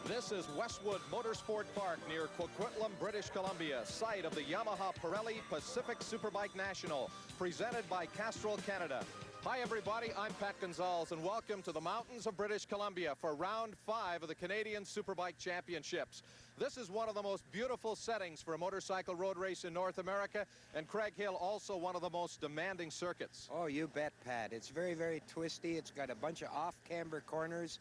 This is Westwood Motorsport Park near Coquitlam, British Columbia, site of the Yamaha Pirelli Pacific Superbike National, presented by Castrol Canada. Hi everybody, I'm Pat Gonzalez and welcome to the mountains of British Columbia for round 5 of the Canadian Superbike Championships. This is one of the most beautiful settings for a motorcycle road race in North America, and Craig Hill, also one of the most demanding circuits. Oh, you bet, Pat. It's very, very twisty. It's got a bunch of off-camber corners.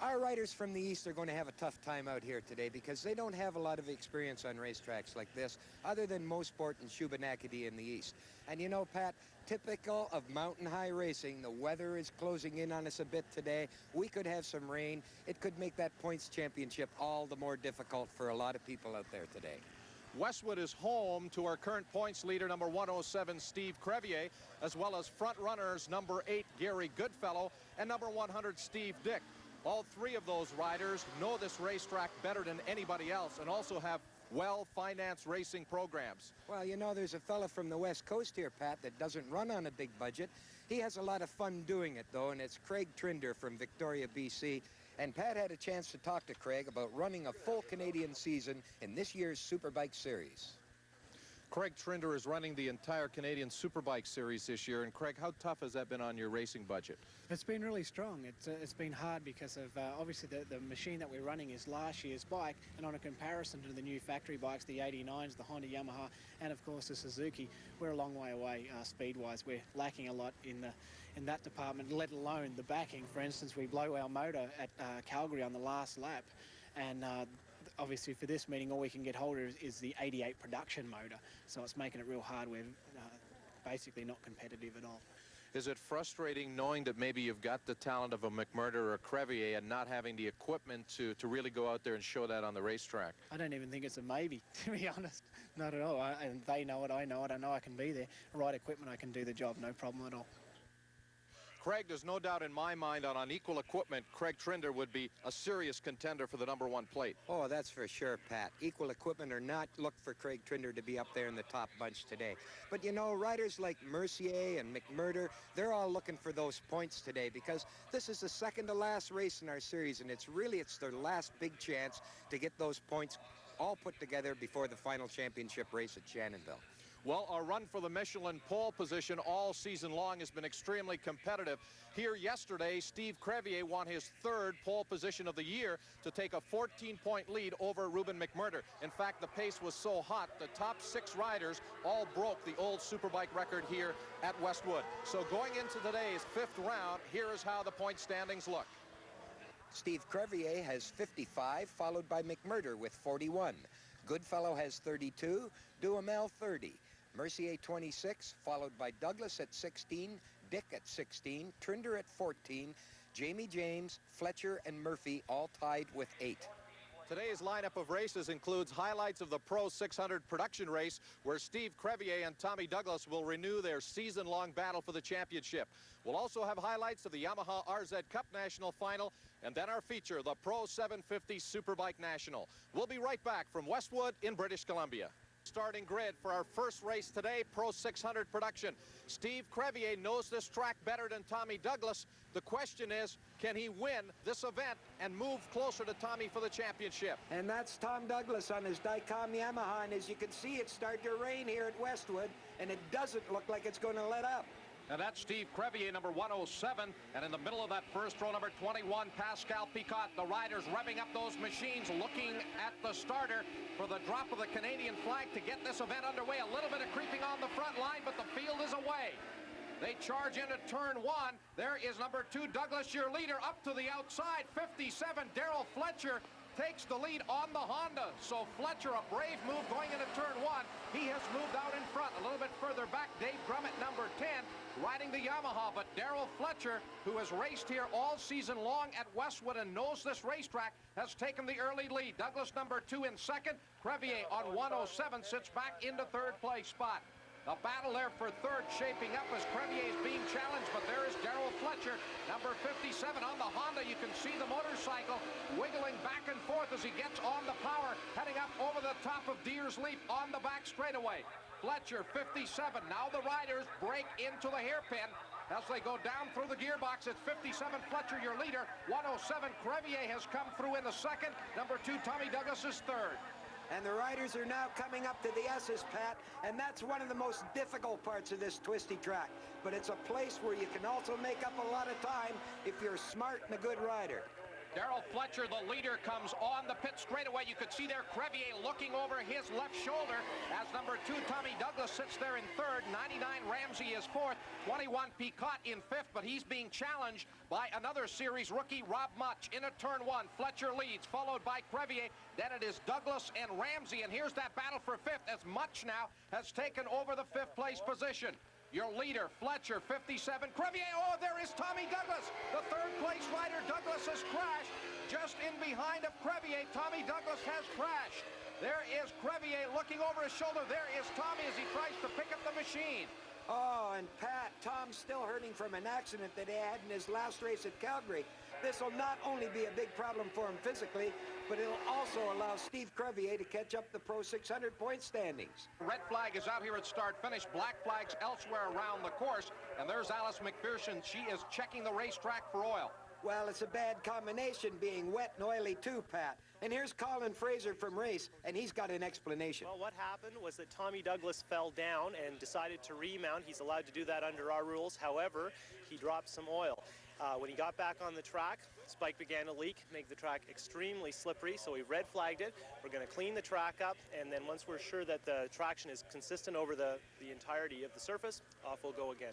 Our riders from the East are going to have a tough time out here today because they don't have a lot of experience on racetracks like this, other than Motorsports and Shubenacadie in the East. And you know, Pat, typical of mountain high racing, the weather is closing in on us a bit today. We could have some rain. It could make that points championship all the more difficult for a lot of people out there today. Westwood is home to our current points leader, number 107, Steve Crevier, as well as front runners number 8, Gary Goodfellow, and number 100, Steve Dick. All three of those riders know this racetrack better than anybody else and also have well-financed racing programs. Well, you know, there's a fella from the West Coast here, Pat, that doesn't run on a big budget. He has a lot of fun doing it, though, and it's Craig Trinder from Victoria, BC. And Pat had a chance to talk to Craig about running a full Canadian season in this year's Superbike Series. Craig Trinder is running the entire Canadian Superbike Series this year. And Craig, how tough has that been on your racing budget? It's been really strong. It's been hard because of obviously the machine that we're running is last year's bike, and on a comparison to the new factory bikes, the 89s, the Honda, Yamaha, and of course the Suzuki, we're a long way away speed-wise. We're lacking a lot in that department, let alone the backing. For instance, we blow our motor at Calgary on the last lap, and obviously for this meeting all we can get hold of is the 88 production motor, so it's making it real hard. We're basically not competitive at all. Is it frustrating knowing that maybe you've got the talent of a McMurdo or a Crevier and not having the equipment to really go out there and show that on the racetrack? I don't even think it's a maybe, to be honest. Not at all. And they know it, I know it, I know I can be there. Right equipment, I can do the job, no problem at all. Craig, there's no doubt in my mind that on equal equipment, Craig Trinder would be a serious contender for the #1 plate. Oh, that's for sure, Pat. Equal equipment or not, look for Craig Trinder to be up there in the top bunch today. But you know, riders like Mercier and McMurdo, they're all looking for those points today because this is the second to last race in our series, and it's their last big chance to get those points all put together before the final championship race at Shannonville. Well, our run for the Michelin pole position all season long has been extremely competitive. Here yesterday, Steve Crevier won his 3rd pole position of the year to take a 14-point lead over Ruben McMurdo. In fact, the pace was so hot, the top 6 riders all broke the old Superbike record here at Westwood. So going into today's 5th round, here is how the point standings look. Steve Crevier has 55, followed by McMurdo with 41. Goodfellow has 32, Duhamel 30. Mercier 26, followed by Douglas at 16, Dick at 16, Trinder at 14, Jamie James, Fletcher, and Murphy all tied with 8. Today's lineup of races includes highlights of the Pro 600 production race, where Steve Crevier and Tommy Douglas will renew their season-long battle for the championship. We'll also have highlights of the Yamaha RZ Cup National Final, and then our feature, the Pro 750 Superbike National. We'll be right back from Westwood in British Columbia. Starting grid for our first race today, Pro 600 production. Steve Crevier knows this track better than Tommy Douglas. The question is, can he win this event and move closer to Tommy for the championship? And that's Tom Douglas on his Dicom Yamaha, and as you can see, it's starting to rain here at Westwood, and it doesn't look like it's going to let up. And that's Steve Crevier, number 107. And in the middle of that first row, number 21, Pascal Picot. The riders revving up those machines, looking at the starter for the drop of the Canadian flag to get this event underway. A little bit of creeping on the front line, but the field is away. They charge into turn 1. There is number 2, Douglas, your leader, up to the outside. 57, Darrell Fletcher takes the lead on the Honda. So Fletcher, a brave move going into turn 1. He has moved out in front. A little bit further back, Dave Grummett, number 10, riding the Yamaha. But Darrell Fletcher, who has raced here all season long at Westwood and knows this racetrack, has taken the early lead. Douglas, number 2, in second. Crevier on 107 sits back into 3rd place spot. The battle there for 3rd shaping up as Crevier is being challenged, but there is Darrell Fletcher, number 57 on the Honda. You can see the motorcycle wiggling back and forth as he gets on the power, heading up over the top of Deer's Leap on the back straightaway. Fletcher, 57. Now the riders break into the hairpin. as they go down through the gearbox. It's 57 Fletcher, your leader. 107 Crevier has come through in the second. Number 2 Tommy Douglas is third. And the riders are now coming up to the S's, Pat, and that's one of the most difficult parts of this twisty track. But it's a place where you can also make up a lot of time if you're smart and a good rider. Darrell Fletcher, the leader, comes on the pit straightaway. You could see there Crevier looking over his left shoulder as number 2 Tommy Douglas sits there in third. 99 Ramsey is fourth. 21 Picot in fifth, but he's being challenged by another series rookie, Rob Much. In a turn one, Fletcher leads, followed by Crevier. Then it is Douglas and Ramsey, and here's that battle for fifth as Much now has taken over the fifth place position. Your leader, Fletcher, 57. Crevier, oh, there is Tommy Douglas. The third place rider, Douglas, has crashed. Just in behind of Crevier, Tommy Douglas has crashed. There is Crevier looking over his shoulder. There is Tommy as he tries to pick up the machine. Oh, and Pat, Tom's still hurting from an accident that he had in his last race at Calgary. This will not only be a big problem for him physically, but it'll also allow Steve Crevier to catch up the Pro 600 point standings. Red flag is out here at start-finish. Black flags elsewhere around the course. And there's Alice McPherson. She is checking the racetrack for oil. Well, it's a bad combination being wet and oily too, Pat. And here's Colin Fraser from Race, and he's got an explanation. Well, what happened was that Tommy Douglas fell down and decided to remount. He's allowed to do that under our rules. However, he dropped some oil. When he got back on the track, Spike began to leak, make the track extremely slippery, so we red flagged it. We're going to clean the track up, and then once we're sure that the traction is consistent over the entirety of the surface, off we'll go again.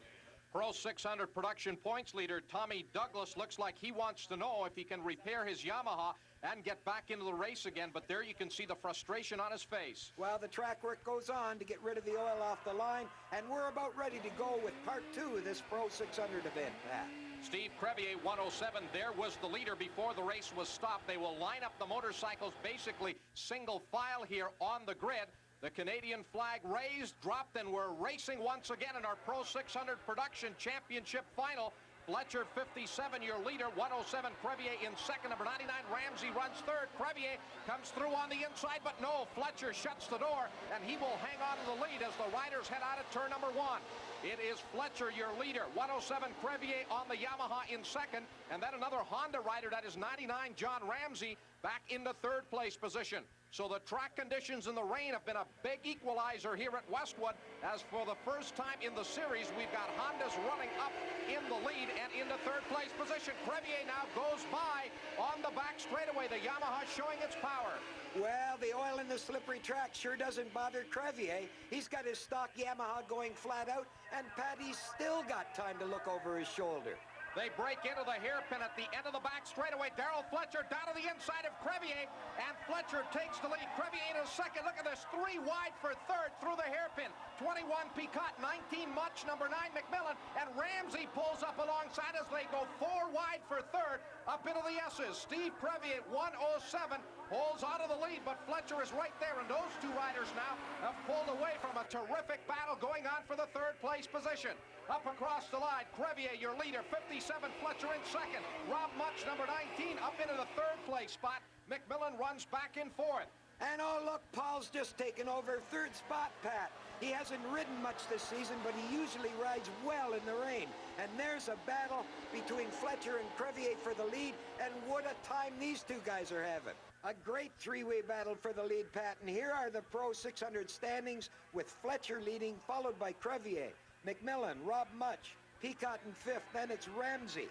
Pro 600 production points leader Tommy Douglas looks like he wants to know if he can repair his Yamaha and get back into the race again, but there you can see the frustration on his face. Well, the track work goes on to get rid of the oil off the line, and we're about ready to go with part 2 of this Pro 600 event, Pat. Steve Crevier, 107, there was the leader before the race was stopped. They will line up the motorcycles basically single file here on the grid. The Canadian flag raised, dropped, and we're racing once again in our Pro 600 Production Championship final. Fletcher, 57, your leader. 107, Crevier in second. Number 99, Ramsey runs third. Crevier comes through on the inside, but no, Fletcher shuts the door, and he will hang on to the lead as the riders head out at turn number 1. It is Fletcher, your leader. 107, Crevier on the Yamaha in second, and then another Honda rider, that is 99, John Ramsey, back into third place position. So the track conditions and the rain have been a big equalizer here at Westwood, as for the first time in the series, we've got Hondas running up in the lead and into third place position. Crevier now goes by on the back straightaway. The Yamaha showing its power. Well, the oil in the slippery track sure doesn't bother Crevier. He's got his stock Yamaha going flat out, and Patty's still got time to look over his shoulder. They break into the hairpin at the end of the back straightaway. Darrell Fletcher down to the inside of Crevier, and Fletcher takes the lead. Crevier in a second. Look at this, 3 wide for third through the hairpin. 21 Picot, 19 Much, number 9 McMillan, and Ramsey pulls up alongside as they go 4 wide for third up into the S's. Steve Crevier, 107, pulls out of the lead, but Fletcher is right there, and those two riders now have pulled away from a terrific battle going on for the third place position. Up across the line, Crevier, your leader, 57, Fletcher in second. Rob Much, number 19, up into the third place spot. McMillan runs back in fourth. And oh, look, Paul's just taken over third spot, Pat. He hasn't ridden much this season, but he usually rides well in the rain. And there's a battle between Fletcher and Crevier for the lead, and what a time these two guys are having. A great three-way battle for the lead, Pat, and here are the Pro 600 standings with Fletcher leading, followed by Crevier, McMillan, Rob Much, Picot in fifth, then it's Ramsey,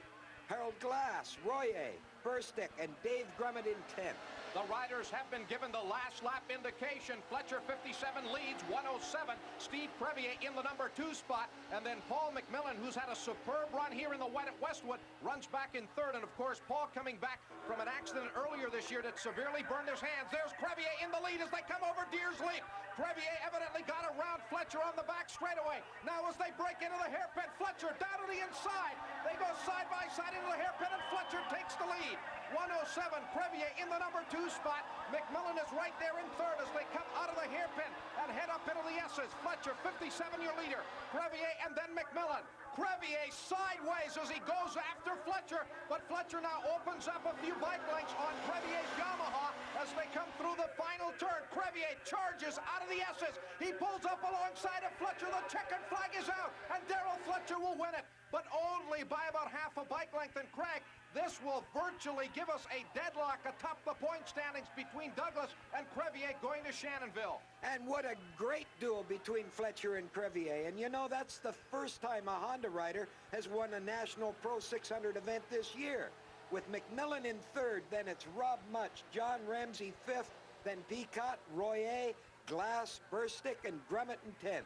Harold Glass, Royer, Burstick, and Dave Grummett in 10th. The riders have been given the last lap indication. Fletcher, 57, leads, 107. Steve Crevier in the number 2 spot. And then Paul McMillan, who's had a superb run here in the wet at Westwood, runs back in third. And, of course, Paul coming back from an accident earlier this year that severely burned his hands. There's Crevier in the lead as they come over Deer's Leap. Crevier evidently got around Fletcher on the back straightaway. Now as they break into the hairpin, Fletcher down to the inside. They go side by side into the hairpin, and Fletcher takes the lead. 107, Crevier in the number 2 spot. McMillan is right there in third as they come out of the hairpin and head up into the S's. Fletcher, 57, your leader. Crevier and then McMillan. Crevier sideways as he goes after Fletcher, but Fletcher now opens up a few bike lengths on Crevier's Yamaha as they come through the final turn. Crevier charges out of the S's. He pulls up alongside of Fletcher. The checkered flag is out, and Darrell Fletcher will win it, but only by about half a bike length. And Craig, this will virtually give us a deadlock atop the point standings between Douglas and Crevier going to Shannonville. And what a great duel between Fletcher and Crevier. And you know, that's the first time a Honda rider has won a National Pro 600 event this year. With McMillan in third, then it's Rob Much, John Ramsey fifth, then Peacock, Royer, Glass, Burstick, and Grummett in 10th.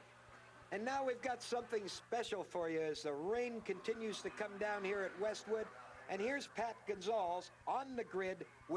And now we've got something special for you as the rain continues to come down here at Westwood. And here's Pat Gonzalez on the grid with